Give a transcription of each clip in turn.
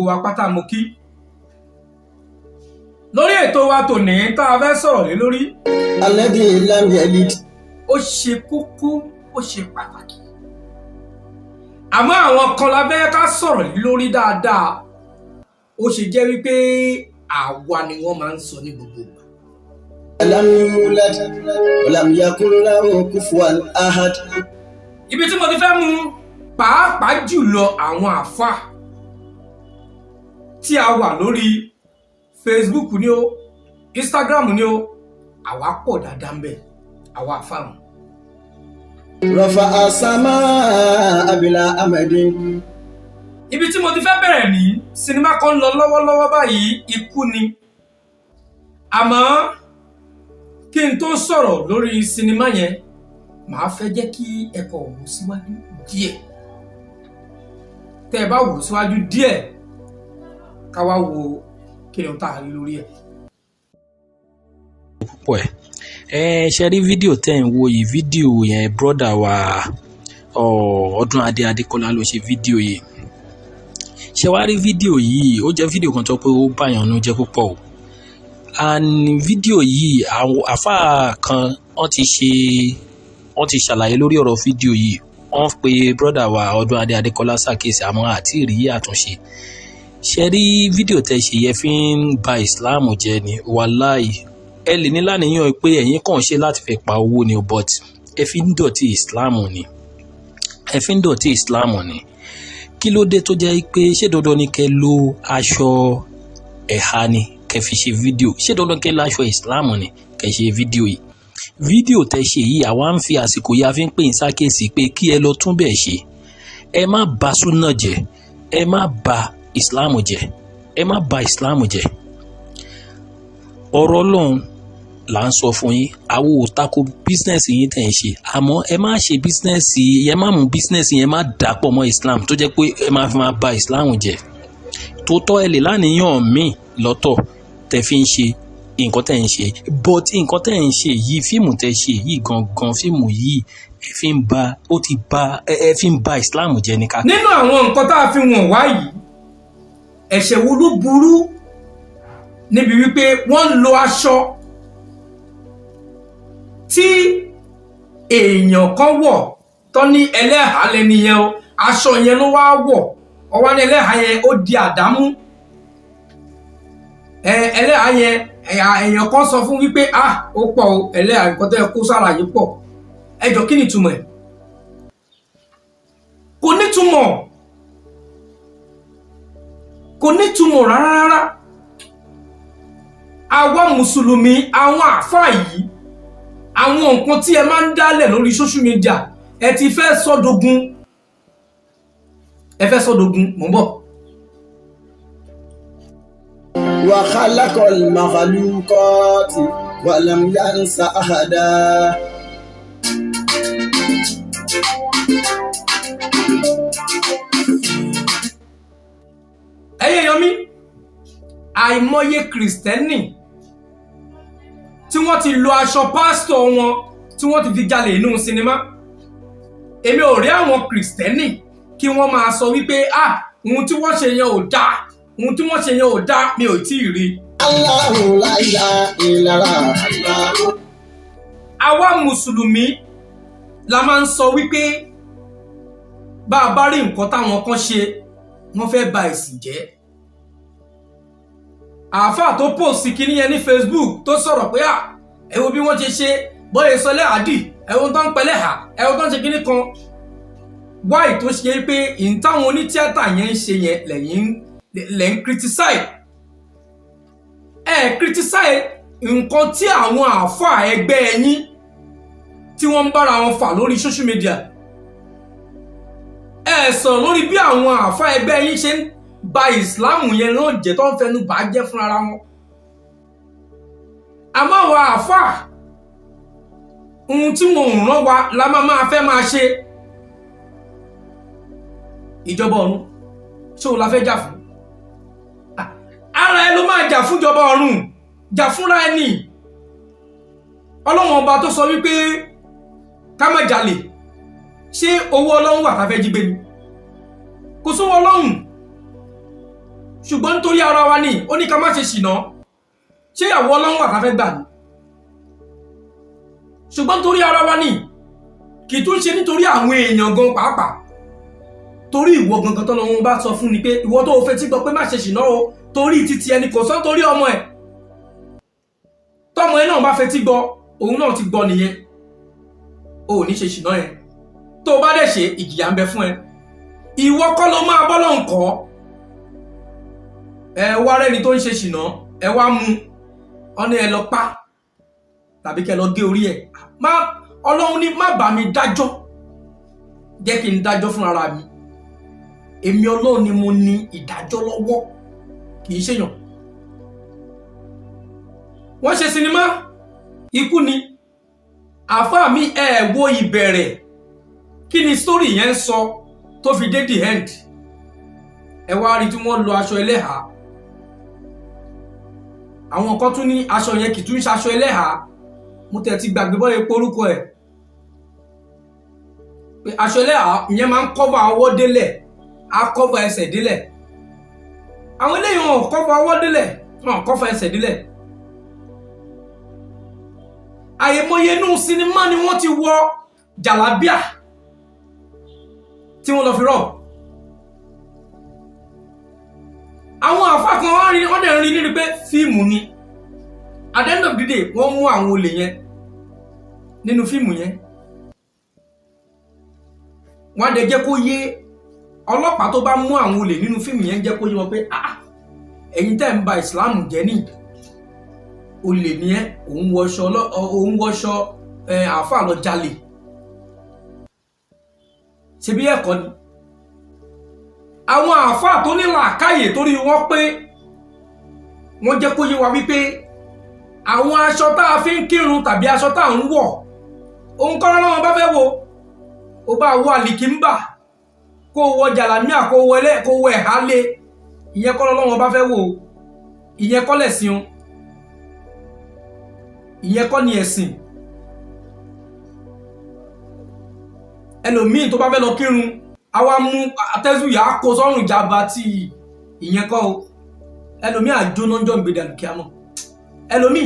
wa pátá mo kí lórí ètò wa tòní tá a fẹ́ sọ̀rọ̀ lé lórí. alladhi lam yalid. ó ṣe kókó ó ṣe pàtàkì àmọ́ àwọn kan la fẹ́ ká sọ̀rọ̀ lé lórí dáadáa ó ṣe jẹ́ wípé àwa ni wọ́n máa ń sọ ní gbogbo ìgbà. lam yulad wa lam yakun lahu kufuwan ahad. ibi tí mo ti fẹ́ mú pàápàá jùlọ àwọn àfáà tí a wà lórí Facebook ni o Instagram ni o àwa pọ̀ dáadáa ń bẹ àwa àfáà wọn. rafa asama abila amadin. ibi tí mo ti fẹ́ bẹ̀rẹ̀ ní sinimá kan lọ lọ́wọ́lọ́wọ́ báyìí ikú ni àmọ́ kí n tó sọ̀rọ̀ lórí sinimá yẹn màá fẹ́ jẹ́ kí ẹ̀kọ́ wò síwájú díẹ̀ tẹ́ ẹ bá wò síwájú díẹ̀ ká wá wo kí ni ó tà rí lórí ẹ̀. púpọ̀ ẹ̀ ṣe rí fídíò tẹ́ ń wo yìí fídíò yẹn brọ́dà wa Ọdúnadé Adékọ́lá ló ṣe fídíò yìí ṣe wá rí fídíò yìí ó jẹ́ fídíò kan tó pé ó báyàn nú jẹ́ púpọ̀ o and fídíò yìí àwọn àfáà kan wọ́n ti ṣàlàyé lórí ọ̀rọ̀ fídíò yìí wọ́n pe brọ́dà wa Ọdúnadé Adékọ́lá ṣàkíyèsí àmọ́ àti rí àtúnṣe ṣe rí fídíò tẹ́ ṣe yẹ fi ń ba ìsìláàmù jẹ́ ni wàláì ẹ lè ní láníyàn pé ẹ̀yin kàn ṣe láti fi pa owó ni but ẹ fi ń dọ̀tí ìsìláàmù ni kí ló dé tó jẹ́ pé ṣé dandan ni kẹ́ lo aṣọ ẹ̀há ni kẹ́ fi ṣe fídíò ṣé dandan kẹ́ lo aṣọ ìsìláàmù ni kẹ́ ṣe fídíò tẹ́ ṣe yìí àwa ń fi àsìkò yìí a fi ń pè ń ṣàkíyèsí pé kí ẹ lọ tún bẹ́ẹ̀ ṣe ẹ má bà súnà jẹ́ ẹ má bà ìsìláàmù jẹ́ ọ̀rọ̀ Ọlọ́run là ń sọ fún yín àwọn ò tako bísínẹ́sì yín tẹ̀ ń ṣe àmọ́ ẹ má ṣe bísínẹ́sì ẹ má mú bísínẹ́sì yẹn má dàpọ̀ mọ́ Islam tó jẹ́ pé ẹ má fi máa bà Islam jẹ́ tó tọ́ ẹ lè láníyàn míì lọ́tọ̀ tẹ̀ fi ń ṣe nǹkan tẹ̀ ń ṣe but nǹkan tẹ̀ ń ṣe yìí fíìmù tẹ̀ ṣe yìí gangan fíìmù yìí ẹ fi ń bà Islam jẹ́ ní ká. nínú àwọn nǹkan tá a fi wọ̀n wá yìí ẹ̀ṣẹ̀ wo ló burú níbi wípé wọ́n ń lo aṣọ tí èèyàn kan wọ̀ tó ní ẹlẹ́hàá lẹ́ni yẹn o aṣọ yẹn ló wá wọ̀ ọwọ́ ní ẹlẹ́hàá yẹn ó di àdámú ẹlẹ́hàá yẹn èèyàn kan sọ fún wípé ó pọ̀ o ẹlẹ́hàá nǹkan tó yẹ kó sára yìí pọ̀ ẹjọ́ kí ni ìtumọ̀ ẹ̀ kò nítumọ̀ rárá àwa mùsùlùmí àwọn àfáà yìí àwọn nǹkan tí ẹ máa ń dálẹ̀ lórí social media ẹ ti fẹ́ sọ́dọ̀gún mọ̀ bọ̀. wa khalaqal makhluqati wa lam yansa ahada. ẹ̀yin èèyàn mi àìmọye kìrìsìtẹ́nì tí wọ́n ti lo aṣọ pásítọ̀ wọn tí wọ́n ti fi jalè inú sinimá èmi ò rí àwọn kìrìsìtẹ́nì kí wọ́n máa sọ wípé ohun tí wọ́n ṣe yẹn ò dáa mi ò tí ì rí. Allahu la ilaha illa Allah. àwa mùsùlùmí la máa ń sọ wípé bá a bá rí nǹkan táwọn kan ṣe wọ́n fẹ́ ba ẹ̀sìn jẹ́ àáfàá tó post kíní yẹn ní Facebook tó sọ̀rọ̀ pé ẹ wo bí wọ́n ṣe bóyá sọlẹ̀ àdì ẹ wo tó ń pẹlẹ́ hà ẹ wo tó ń ṣe kíní kan wáì tó ṣe pé ìntàwọn onítíátà yẹn ń ṣe yẹn lẹ̀ ń criticize nǹkan tí àwọn àáfàá ẹgbẹ́ ẹ̀yìn tí wọ́n ń bára wọn fà lórí social media ẹ sọ̀rọ̀ lórí bí àwọn àáfàá ẹgbẹ́ ẹ̀yìn ṣe ń ba ìsìláàmù yẹn náà jẹ́ tó ń fẹnu bà jẹ́ fún ara wọn àmọ́ àwọn àáfàá ohun tí wọn ò rán wa la máa fẹ́ máa ṣe ìjọba ọ̀run ṣé o la fẹ́ jà fún ara ẹ ló máa jà fún ìjọba ọ̀run jà fúnra ẹni ọlọ́run ọba tó sọ wípé ká má jalè ṣé owó ọlọ́run wà tá fẹ́ jí gbé ni kò sówó ọlọ́run ṣùgbọ́n nítorí ara wa ni ó ní ká má ṣe ṣìnà. Ṣé ìyàwó Ọlọ́run wà ká fẹ́ gbà ní? Ṣùgbọ́n nítorí ara wa ni, kì í tún ṣe nítorí àwọn èèyàn gan pàápàá. Torí ìwọ gangan tọ́lọ́run bá sọ fún ni pé ìwọ tó fetí gbọ́ pé má ṣe ṣìnà o, torí títí ẹni kò sọ torí ọmọ ẹ̀. Tọ́mọ ẹ náà bá fetí gbọ́, òun náà ti gbọ́ nìyẹn. O ò ní ṣe ṣìnà yẹn. Tó bá dẹ̀ ṣe, ìjìyà ń bẹ fún ẹ. Ìwọ kọ́ ló máa bọ́ lọ́hùn kọ́. Ẹ wá rẹ́ni tó ń ṣe ṣìnà, ẹ wá mú ọ̀nà ẹ lọ pa tàbí kẹ lọ gé orí ẹ̀. Ọlọ́run ní má bá mi dájọ́, jẹ́ kí n dájọ́ fún ara mi. Èmi Ọlọ́run ni mo ní ìdájọ́ lọ́wọ́, kì í ṣèyàn. Wọ́n ṣe sinimá, ikú ni. Àfáà mi ẹ wo ìbẹ̀rẹ̀, kí ni story yẹn ń sọ tó fi dé the end. Ẹ wá rí tí wọ́n lo aṣọ ẹlẹ́hà. Àwọn kan tún ní aṣọ yẹn kì í tún ṣaṣọ ẹlẹ́hà. Mo tẹ̀ ti gbàgbé bọ́ epo orúkọ ẹ̀. Pé aṣọ ẹlẹ́hà ìyẹn máa ń cover ọwọ́ délẹ̀, á cover ẹsẹ̀ délẹ̀. Àwọn eléyìí wọn ò cover ọwọ́ délẹ̀, wọn ò cover ẹsẹ̀ délẹ̀. Àyèmọye inú sinimá ni wọ́n ti wọ jàlábíà tí wọ́n lọ fi rọ̀. Àwọn àfáà kan wọ́n dẹ̀ rí nínú pé fíìmù ni. At the end of the day, wọ́n mú àwọn olè yẹn nínú fíìmù yẹn. Wọ́n á dẹ̀ jẹ́ kó yé ọlọ́pàá tó bá mú àwọn olè nínú fíìmù yẹn, jẹ́ kó yé wọn pé ẹ̀yin tẹ́ ń ba ìsìláàmù jẹ́ nìyí. Olè ni ẹ́, òun wọṣọ àfáà lọ jalè. Ṣé bí ẹ̀kọ́ ni? Àwọn àfáà tó ní làákàyè torí wọ́n pé wọ́n jẹ́ kó yé wa wípé àwọn aṣọ tá a fi ń kírun tàbí aṣọ tá a ń wọ̀, òun kọ́ lọ́wọ́ bá fẹ́ wo. Ó bá wọ àlìkìmbà, kó wọ jàlámíà, kó wọ ẹ̀há lé, ìyẹn kọ́ lọ́wọ́ bá fẹ́ wo. Ìyẹn kọ́ lẹ̀sìn o. Ìyẹn kọ́ ni ẹ̀sìn. Ẹlòmíì tó bá fẹ́ lọ kírun, a wá mú àtẹ́sùyà kó sọ́rùn ìjàmbá tí ìyẹn kọ́ o. Ẹlòmíì àjóná jọ ìgbèdà kíámọ̀. Ẹlòmíì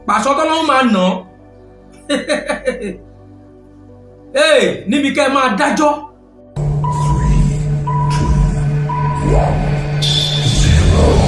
pàṣọ tọ́lọ́run máa nà níbi kẹ́ máa dájọ́. 3, 2, 1, 0.